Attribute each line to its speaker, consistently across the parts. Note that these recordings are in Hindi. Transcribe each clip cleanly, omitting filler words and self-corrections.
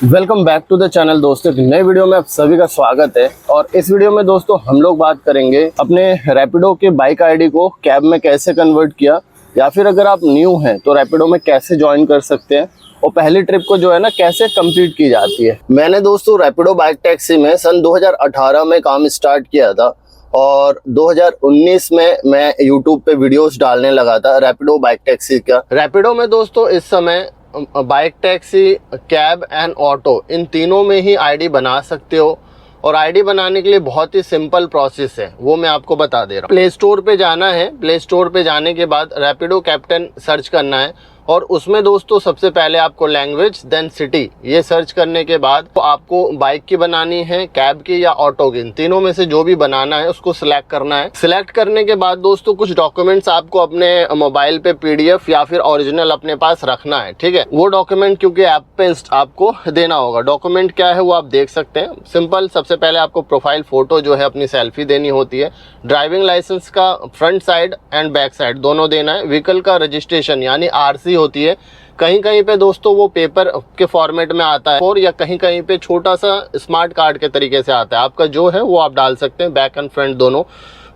Speaker 1: Welcome back to the channel दोस्तों। एक नए वीडियो में आप सभी का स्वागत है। और इस वीडियो में दोस्तों हम लोग बात करेंगे अपने रैपिडो के बाइक आईडी को कैब में कैसे कन्वर्ट किया, या फिर अगर आप न्यू हैं तो रैपिडो में कैसे ज्वाइन कर सकते हैं और पहली ट्रिप को जो है ना कैसे कंप्लीट की जाती है। मैंने दोस्तों रैपिडो बाइक टैक्सी में सन 2018 में काम स्टार्ट किया था और 2019 में मैं यूट्यूब पे वीडियोस डालने लगा था रैपिडो बाइक टैक्सी का। रैपिडो में दोस्तों इस समय bike taxi, cab and auto, इन तीनों में ही आईडी बना सकते हो। और आईडी बनाने के लिए बहुत ही सिंपल प्रोसेस है, वो मैं आपको बता दे रहा हूँ। प्ले स्टोर पे जाना है, प्ले स्टोर पे जाने के बाद रैपिडो कैप्टन सर्च करना है और उसमें दोस्तों सबसे पहले आपको लैंग्वेज देन सिटी ये सर्च करने के बाद तो आपको बाइक की बनानी है, कैब की या ऑटो की, इन तीनों में से जो भी बनाना है उसको सिलेक्ट करना है। सिलेक्ट करने के बाद दोस्तों कुछ डॉक्यूमेंट्स आपको अपने मोबाइल पे पीडीएफ या फिर ओरिजिनल अपने पास रखना है, ठीक है। वो डॉक्यूमेंट क्योंकि ऐप पे आपको देना होगा। डॉक्यूमेंट क्या है वो आप देख सकते हैं, सिंपल। सबसे पहले आपको प्रोफाइल फोटो जो है अपनी सेल्फी देनी होती है, ड्राइविंग लाइसेंस का front side and back side दोनों देना है, व्हीकल का रजिस्ट्रेशन यानी आरसी होती है। कहीं कहीं पे दोस्तों वो पेपर के फॉर्मेट में आता है और या कहीं कहीं पे छोटा सा स्मार्ट कार्ड के तरीके से आता है। आपका जो है वो आप डाल सकते हैं, बैक एंड फ्रंट दोनों,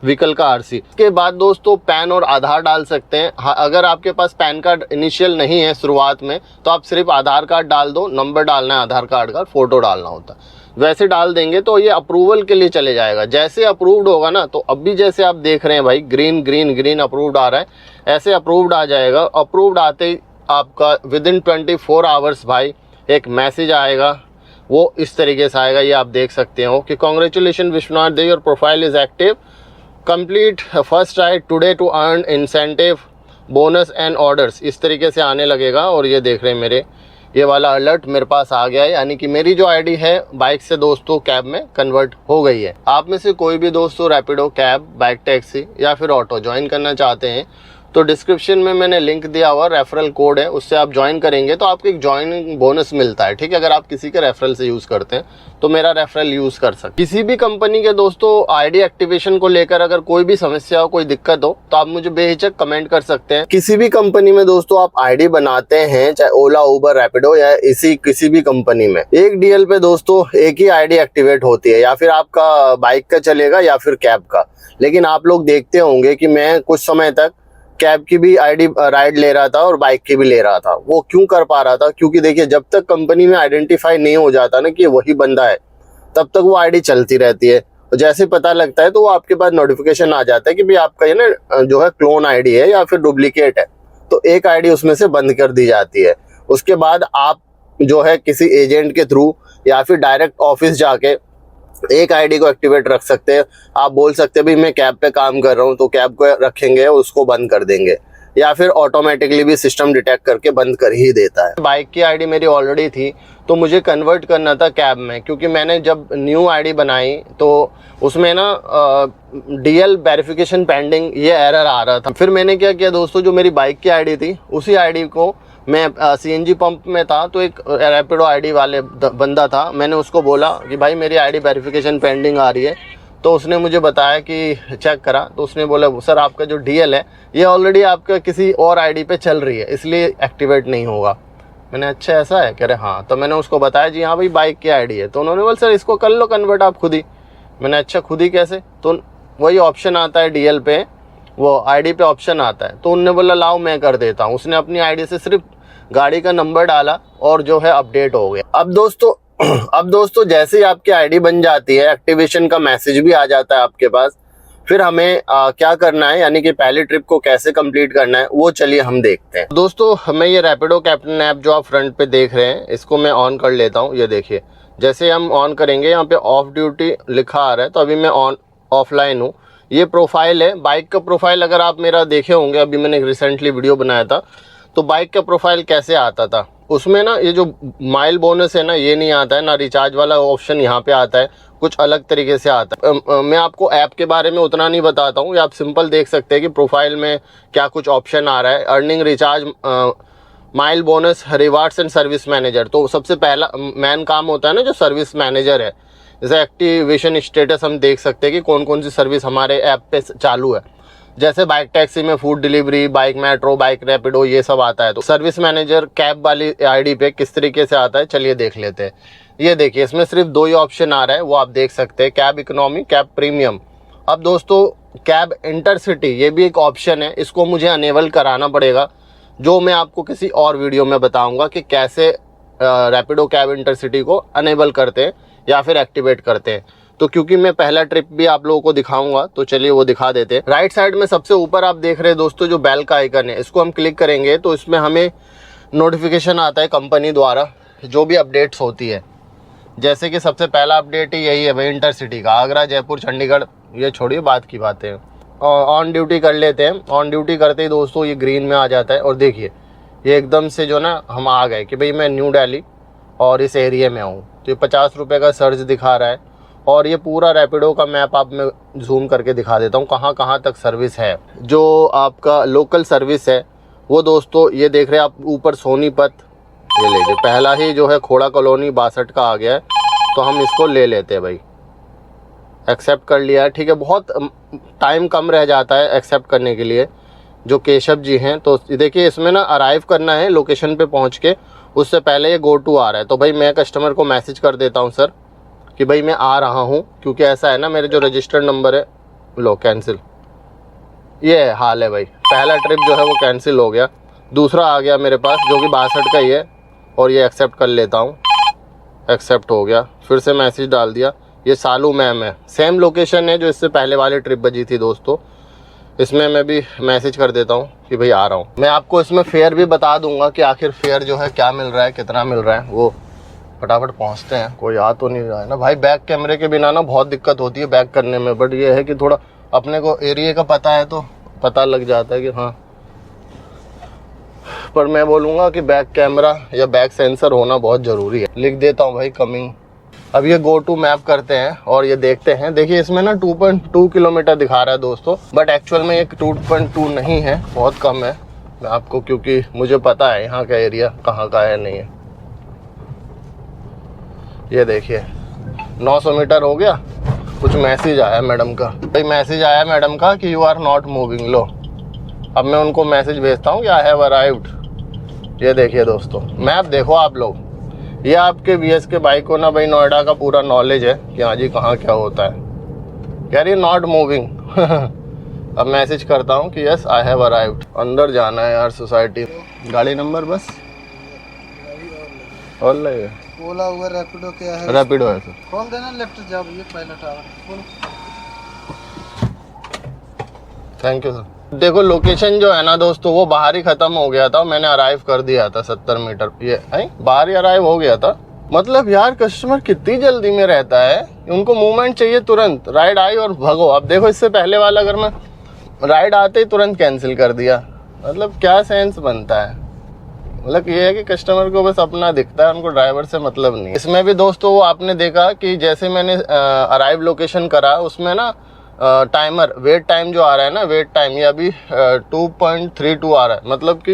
Speaker 1: व्हीकल का आरसी। इसके बाद दोस्तों पैन और आधार डाल सकते हैं। अगर आपके पास पैन कार्ड इनिशियल नहीं है शुरुआत में तो आप सिर्फ आधार कार्ड डाल दो, नंबर डालना है आधार कार्ड का, फोटो डालना होता है। वैसे डाल देंगे तो ये अप्रूवल के लिए चले जाएगा। जैसे अप्रूव्ड होगा ना, तो अभी जैसे आप देख रहे हैं भाई ग्रीन ग्रीन ग्रीन अप्रूव्ड आ रहा है, ऐसे अप्रूव्ड आ जाएगा। अप्रूव्ड आते ही आपका विद इन 24 आवर्स भाई एक मैसेज आएगा, वो इस तरीके से आएगा, ये आप देख सकते हो कि congratulation Vishwanath Dev, your profile is active, complete first ride today to earn incentive bonus and orders, इस तरीके से आने लगेगा। और ये देख रहे हैं मेरे ये वाला अलर्ट मेरे पास आ गया है, यानी कि मेरी जो आईडी है बाइक से दोस्तों कैब में कन्वर्ट हो गई है। आप में से कोई भी दोस्तों रैपिडो, कैब, बाइक टैक्सी या फिर ऑटो ज्वाइन करना चाहते हैं तो डिस्क्रिप्शन में मैंने लिंक दिया हुआ, रेफरल कोड है, उससे आप ज्वाइन करेंगे तो आपको एक ज्वाइनिंग बोनस मिलता है, ठीक है। अगर आप किसी के रेफरल से यूज़ करते हैं तो मेरा रेफरल यूज़ कर सकते। किसी भी कंपनी के दोस्तों आईडी एक्टिवेशन को लेकर अगर कोई भी समस्या हो, कोई दिक्कत हो तो आप मुझे बेहिचक कमेंट कर सकते हैं। किसी भी कंपनी में दोस्तों आप आईडी बनाते हैं, चाहे ओला, उबर, रैपिडो या किसी भी कंपनी में, एक डीएल पे दोस्तों एक ही आईडी एक्टिवेट होती है, या फिर आपका बाइक का चलेगा या फिर कैब का। लेकिन आप लोग देखते होंगे कि मैं कुछ समय तक कैब की भी आईडी राइड ले रहा था और बाइक की भी ले रहा था। वो क्यों कर पा रहा था? क्योंकि देखिए जब तक कंपनी में आइडेंटिफाई नहीं हो जाता ना कि वही बंदा है, तब तक वो आईडी चलती रहती है। और जैसे पता लगता है तो वो आपके पास नोटिफिकेशन आ जाता है कि भाई आपका ये ना जो है क्लोन आईडी है या फिर डुप्लीकेट है, तो एक आईडी उसमें से बंद कर दी जाती है। उसके बाद आप जो है किसी एजेंट के थ्रू या फिर डायरेक्ट ऑफिस जाके एक आईडी को एक्टिवेट रख सकते हैं। आप बोल सकते हैं भाई मैं कैब पे काम कर रहा हूँ, तो कैब को रखेंगे, उसको बंद कर देंगे, या फिर ऑटोमेटिकली भी सिस्टम डिटेक्ट करके बंद कर ही देता है। बाइक की आईडी मेरी ऑलरेडी थी तो मुझे कन्वर्ट करना था कैब में, क्योंकि मैंने जब न्यू आईडी बनाई तो उसमें ना डीएल वेरिफिकेशन पेंडिंग ये एरर आ रहा था। फिर मैंने क्या किया दोस्तों, जो मेरी बाइक की आईडी थी उसी आईडी को, मैं सीएनजी पंप में था तो एक रैपिडो आईडी वाले बंदा था, मैंने उसको बोला कि भाई मेरी आईडी वेरिफिकेशन पेंडिंग आ रही है। तो उसने मुझे बताया कि चेक करा, तो उसने बोला सर आपका जो डीएल है ये ऑलरेडी आपका किसी और आईडी पे चल रही है, इसलिए एक्टिवेट नहीं होगा। मैंने अच्छा ऐसा है, कह रहे हाँ। तो मैंने उसको बताया जी हाँ भाई बाइक की आईडी है। तो उन्होंने बोला सर इसको कर लो कन्वर्ट आप खुद ही। मैंने अच्छा खुद ही कैसे? तो वही ऑप्शन आता है डीएल पे, वो आईडी पे ऑप्शन आता है, तो उनने बोला लाओ मैं कर देता हूँ। उसने अपनी आईडी से सिर्फ गाड़ी का नंबर डाला और जो है अपडेट हो गया। अब दोस्तों जैसे ही आपकी आईडी बन जाती है, एक्टिवेशन का मैसेज भी आ जाता है आपके पास। फिर हमें क्या करना है, यानी कि पहली ट्रिप को कैसे कंप्लीट करना है, वो चलिए हम देखते हैं। दोस्तों हमें ये रैपिडो कैप्टन ऐप जो आप फ्रंट पे देख रहे हैं, इसको मैं ऑन कर लेता हूँ। ये देखिए जैसे हम ऑन करेंगे, यहाँ पे ऑफ ड्यूटी लिखा आ रहा है, तो अभी मैं ऑफलाइन हूँ। ये प्रोफाइल है बाइक का। प्रोफाइल अगर आप मेरा देखे होंगे, अभी मैंने रिसेंटली वीडियो बनाया था, तो बाइक का प्रोफाइल कैसे आता था, उसमें ना ये जो माइल बोनस है ना ये नहीं आता है, ना रिचार्ज वाला ऑप्शन यहाँ पे आता है, कुछ अलग तरीके से आता है। मैं आपको ऐप के बारे में उतना नहीं बताता हूँ, आप सिंपल देख सकते हैं कि प्रोफाइल में क्या कुछ ऑप्शन आ रहा है। Earning, recharge, mile bonus, rewards and service manager. तो सबसे पहला मेन काम होता है ना जो सर्विस मैनेजर है, जैसे एक्टिवेशन स्टेटस हम देख सकते हैं कि कौन कौन सी सर्विस हमारे ऐप पे चालू है। जैसे बाइक टैक्सी में food delivery, bike metro, bike Rapido, ये सब आता है। तो सर्विस मैनेजर कैब वाली आईडी पे किस तरीके से आता है, चलिए देख लेते हैं। ये देखिए, इसमें सिर्फ 2 ही ऑप्शन आ रहा है, वो आप देख सकते हैं, कैब इकोनॉमी, कैब प्रीमियम। अब दोस्तों कैब इंटरसिटी ये भी एक ऑप्शन है, इसको मुझे अनेबल कराना पड़ेगा, जो मैं आपको किसी और वीडियो में बताऊंगा कि कैसे रैपिडो कैब इंटरसिटी को अनेबल करते हैं या फिर एक्टिवेट करते हैं। तो क्योंकि मैं पहला ट्रिप भी आप लोगों को दिखाऊंगा, तो चलिए वो दिखा देते हैं। राइट साइड में सबसे ऊपर आप देख रहे हैं दोस्तों जो बेल का आइकन है, इसको हम क्लिक करेंगे तो इसमें हमें नोटिफिकेशन आता है कंपनी द्वारा जो भी अपडेट्स होती है। जैसे कि सबसे पहला अपडेट ही यही है भाई, इंटरसिटी का, आगरा, जयपुर, चंडीगढ़, ये छोड़िए बात की बातें। ऑन ड्यूटी कर लेते हैं। ऑन ड्यूटी करते ही दोस्तों ये ग्रीन में आ जाता है और देखिए ये एकदम से जो ना हम आ गए कि भाई मैं न्यू दिल्ली और इस एरिया में हूँ। तो ये 50 रुपये का सर्च दिखा रहा है और ये पूरा रैपिडो का मैप आप मैं जूम करके दिखा देता हूँ कहाँ कहाँ तक सर्विस है। जो आपका लोकल सर्विस है वो दोस्तों ये देख रहे हैं आप ऊपर, सोनीपत, ये लीजिए पहला ही जो है खोड़ा कॉलोनी 62 का आ गया है, तो हम इसको ले लेते हैं भाई। एक्सेप्ट कर लिया है, ठीक है। बहुत टाइम कम रह जाता है एक्सेप्ट करने के लिए। जो केशव जी हैं, तो देखिए इसमें ना अराइव करना है लोकेशन पे पहुंच के, उससे पहले ये गो टू आ रहा है। तो भाई मैं कस्टमर को मैसेज कर देता हूं सर कि भाई मैं आ रहा हूं, क्योंकि ऐसा है ना मेरे जो रजिस्टर्ड नंबर है, लो कैंसिल, ये हाल है भाई। पहला ट्रिप जो है वो कैंसिल हो गया, दूसरा आ गया मेरे पास जो कि 62 का ही है, और ये एक्सेप्ट कर लेता हूँ। एक्सेप्ट हो गया, फिर से मैसेज डाल दिया। ये सालू मैम है, सेम लोकेशन है जो इससे पहले वाली ट्रिप बजी थी दोस्तों। इसमें मैं भी मैसेज कर देता हूँ कि भाई आ रहा हूँ। मैं आपको इसमें फेयर भी बता दूंगा कि आखिर फेयर जो है क्या मिल रहा है, कितना मिल रहा है। वो फटाफट पहुँचते हैं, कोई आ तो नहीं रहा है ना भाई। बैक कैमरे के बिना ना बहुत दिक्कत होती है बैक करने में, बट ये है कि थोड़ा अपने को एरिया का पता है तो पता लग जाता है कि हाँ। पर मैं बोलूँगा कि बैक कैमरा या बैक सेंसर होना बहुत ज़रूरी है। लिख देता हूँ भाई कमिंग। अब ये गो टू मैप करते हैं और ये देखते हैं। देखिए इसमें ना 2.2 किलोमीटर दिखा रहा है दोस्तों, बट एक्चुअल में ये 2.2 नहीं है, बहुत कम है। मैं आपको, क्योंकि मुझे पता है यहाँ का एरिया कहाँ का है नहीं है। ये देखिए 900 मीटर हो गया। कुछ मैसेज आया मैडम का, भाई मैसेज आया मैडम का कि यू आर नॉट मूविंग। लो अब मैं उनको मैसेज भेजता हूँ कि आई हैव अराइव्ड। ये देखिए दोस्तों मैप देखो आप लोग। ये आपके BS के बाइक को ना भाई नोएडा का पूरा नॉलेज है कि हाँ जी कहाँ क्या होता है। कह रही नॉट मूविंग। अब मैसेज करता हूँ कि यस आई हैव अराइव्ड। अंदर जाना है यार सोसाइटी। गाड़ी नंबर बस और लगेगा।
Speaker 2: ओला उबर रैपिडो क्या है?
Speaker 1: रैपिडो है सर।
Speaker 2: खोल देना, लेफ्ट जाओ ये पहला टावर।
Speaker 1: Thank you sir. देखो लोकेशन जो है ना दोस्तों वो बाहर ही खत्म हो गया था, मैंने अराइव कर दिया था 70 मीटर। ये है बाहर ही अराइव हो गया था। मतलब यार कस्टमर कितनी जल्दी में रहता है, उनको मूवमेंट चाहिए तुरंत, राइड आई और भगो। अब देखो इससे पहले वाला अगर मैं राइड आते ही तुरंत कैंसिल कर दिया, मतलब क्या सेंस बनता है। मतलब ये है कि कस्टमर को बस अपना दिखता है, उनको ड्राइवर से मतलब नहीं। इसमें भी दोस्तों वो आपने देखा कि जैसे मैंने अराइव लोकेशन करा, उसमें ना टाइमर वेट टाइम जो आ रहा है ना, वेट टाइम ये अभी 2.32 आ रहा है। मतलब कि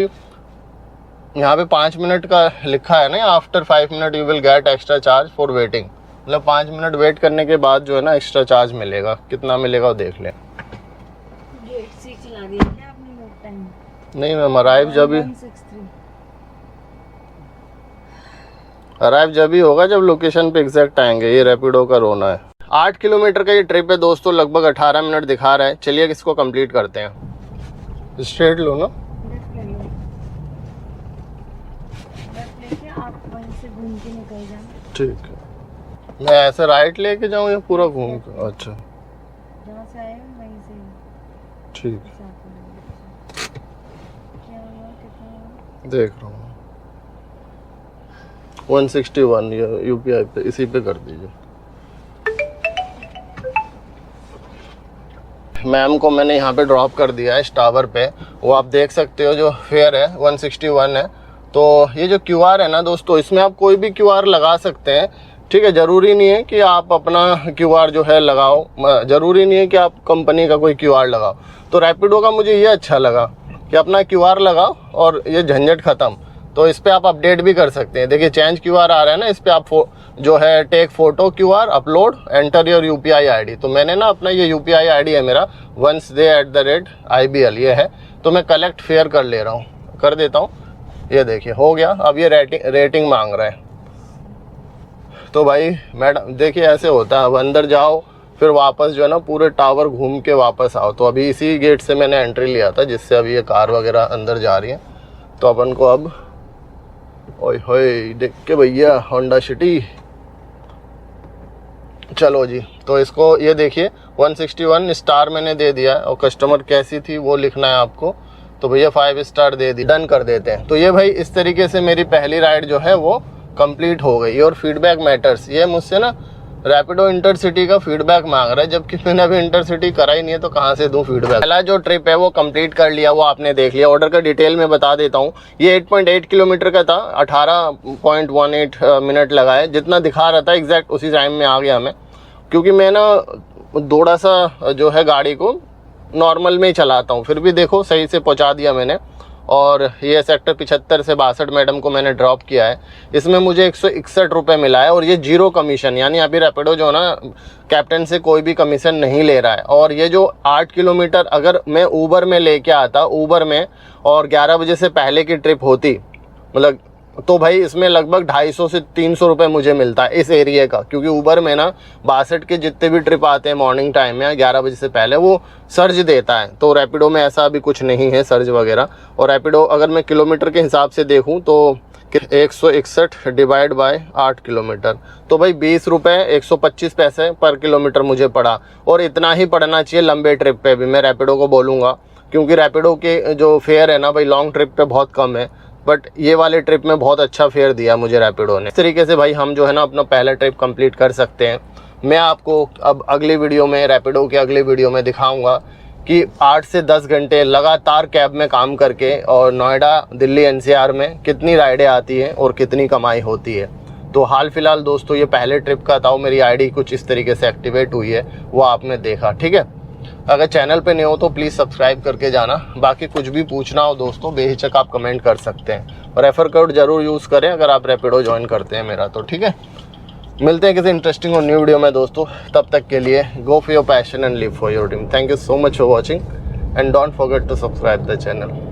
Speaker 1: यहाँ पे 5 मिनट का लिखा है ना, after 5 minute you will get extra charge for waiting. मतलब 5 मिनट वेट करने के बाद जो है ना एक्स्ट्रा चार्ज मिलेगा। कितना मिलेगा वो देख लें। नहीं मैम, अराइव जब ही होगा जब लोकेशन पे एग्जैक्ट आएंगे। ये रैपिडो का रोना है। 8 किलोमीटर का ये ट्रिप है दोस्तों, लगभग 18 मिनट दिखा रहा है। चलिए इसको कंप्लीट करते हैं। स्ट्रेट लो ना,
Speaker 3: आप वहीं से घूम के निकल जाना।
Speaker 1: ठीक है। मैं ऐसे राइट लेके जाऊँ या पूरा घूम के? अच्छा
Speaker 3: जहाँ से आए हैं वहीं से।
Speaker 1: ठीक,
Speaker 3: क्या हुआ, कितना
Speaker 1: देख रहा हूँ। 161 UPI पे, इसी पे कर दीजिए। मैम को मैंने यहाँ पे ड्रॉप कर दिया है इस टावर पे। वो आप देख सकते हो जो फेयर है 161 है। तो ये जो QR है ना दोस्तों, इसमें आप कोई भी QR लगा सकते हैं, ठीक है। ज़रूरी नहीं है कि आप अपना QR जो है लगाओ, ज़रूरी नहीं है कि आप कंपनी का कोई QR लगाओ। तो रैपिडो का मुझे ये अच्छा लगा कि अपना QR लगाओ और ये झंझट ख़त्म। तो इस पे आप अपडेट भी कर सकते हैं। देखिए चेंज क्यूआर आ रहा है ना, इस पे आप जो है take photo QR upload enter your UPI ID. तो मैंने ना अपना ये यूपीआई आईडी है मेरा once@IBL ये है, तो मैं कलेक्ट फेयर कर ले रहा हूँ, कर देता हूँ। ये देखिए हो गया। अब ये रेटिंग मांग रहा है। तो भाई मैडम देखिए ऐसे होता है, अब अंदर जाओ फिर वापस जो है ना पूरे टावर घूम के वापस आओ। तो अभी इसी गेट से मैंने एंट्री लिया था जिससे अभी ये कार वगैरह अंदर जा रही है। तो अपन को अब ओए होए देख के भैया होंडा सिटी, चलो जी। तो इसको ये देखिए 161 स्टार मैंने दे दिया है और कस्टमर कैसी थी वो लिखना है आपको। तो भैया 5 स्टार दे दी, डन कर देते हैं। तो ये भाई इस तरीके से मेरी पहली राइड जो है वो कंप्लीट हो गई। और फीडबैक मैटर्स, ये मुझसे ना रैपिडो इंटरसिटी का फीडबैक मांग रहा है, जबकि मैंने अभी इंटरसिटी करा ही नहीं है, तो कहाँ से दूं फीडबैक। पहला जो ट्रिप है वो कंप्लीट कर लिया, वो आपने देख लिया। ऑर्डर का डिटेल में बता देता हूँ। ये 8.8 किलोमीटर का था, 18.18 मिनट लगा है। जितना दिखा रहा था एग्जैक्ट उसी टाइम में आ गया मैं, क्योंकि मैं ना थोड़ा सा जो है गाड़ी को नॉर्मल में ही चलाता हूँ, फिर भी देखो सही से पहुँचा दिया मैंने। और ये सेक्टर 75 से 62 मैडम को मैंने ड्रॉप किया है। इसमें मुझे 161 रुपये मिला है और ये 0 कमीशन, यानी अभी रैपिडो जो है ना कैप्टन से कोई भी कमीशन नहीं ले रहा है। और ये जो 8 किलोमीटर अगर मैं ऊबर में लेके आता, ऊबर में, और 11 बजे से पहले की ट्रिप होती, मतलब तो भाई इसमें लगभग 250 से 300 रुपये मुझे मिलता है इस एरिया का। क्योंकि ऊबर में ना 62 के जितने भी ट्रिप आते हैं मॉर्निंग टाइम में 11 बजे से पहले, वो सर्ज देता है। तो रैपिडो में ऐसा अभी कुछ नहीं है सर्ज वगैरह। और रैपिडो अगर मैं किलोमीटर के हिसाब से देखूं तो 161 डिवाइड बाय 8 किलोमीटर, तो भाई 20 रुपये 125 पैसे पर किलोमीटर मुझे पड़ा। और इतना ही पड़ना चाहिए लंबे ट्रिप पे भी, मैं रैपिडो को बोलूँगा। क्योंकि रैपिडो के जो फेयर है ना भाई लॉन्ग ट्रिप पे बहुत कम है, बट ये वाले ट्रिप में बहुत अच्छा फेयर दिया मुझे रैपिडो ने। इस तरीके से भाई हम जो है ना अपना पहला ट्रिप कंप्लीट कर सकते हैं। मैं आपको अब अगली वीडियो में, रैपिडो के अगली वीडियो में दिखाऊंगा कि 8 से 10 घंटे लगातार कैब में काम करके और नोएडा, दिल्ली, NCR में कितनी राइडें आती हैं और कितनी कमाई होती है। तो हाल फिलहाल दोस्तों ये पहले ट्रिप का था, मेरी आईडी कुछ इस तरीके से एक्टिवेट हुई है, वो आपने देखा। ठीक है, अगर चैनल पे नहीं हो तो प्लीज़ सब्सक्राइब करके जाना। बाकी कुछ भी पूछना हो दोस्तों बेहिचक आप कमेंट कर सकते हैं। और रेफर कोड जरूर यूज़ करें अगर आप रैपिडो ज्वाइन करते हैं मेरा तो। ठीक है, मिलते हैं किसी इंटरेस्टिंग और न्यू वीडियो में दोस्तों। तब तक के लिए go for your passion and live for your dream. Thank you so much for watching and don't forget to subscribe the channel.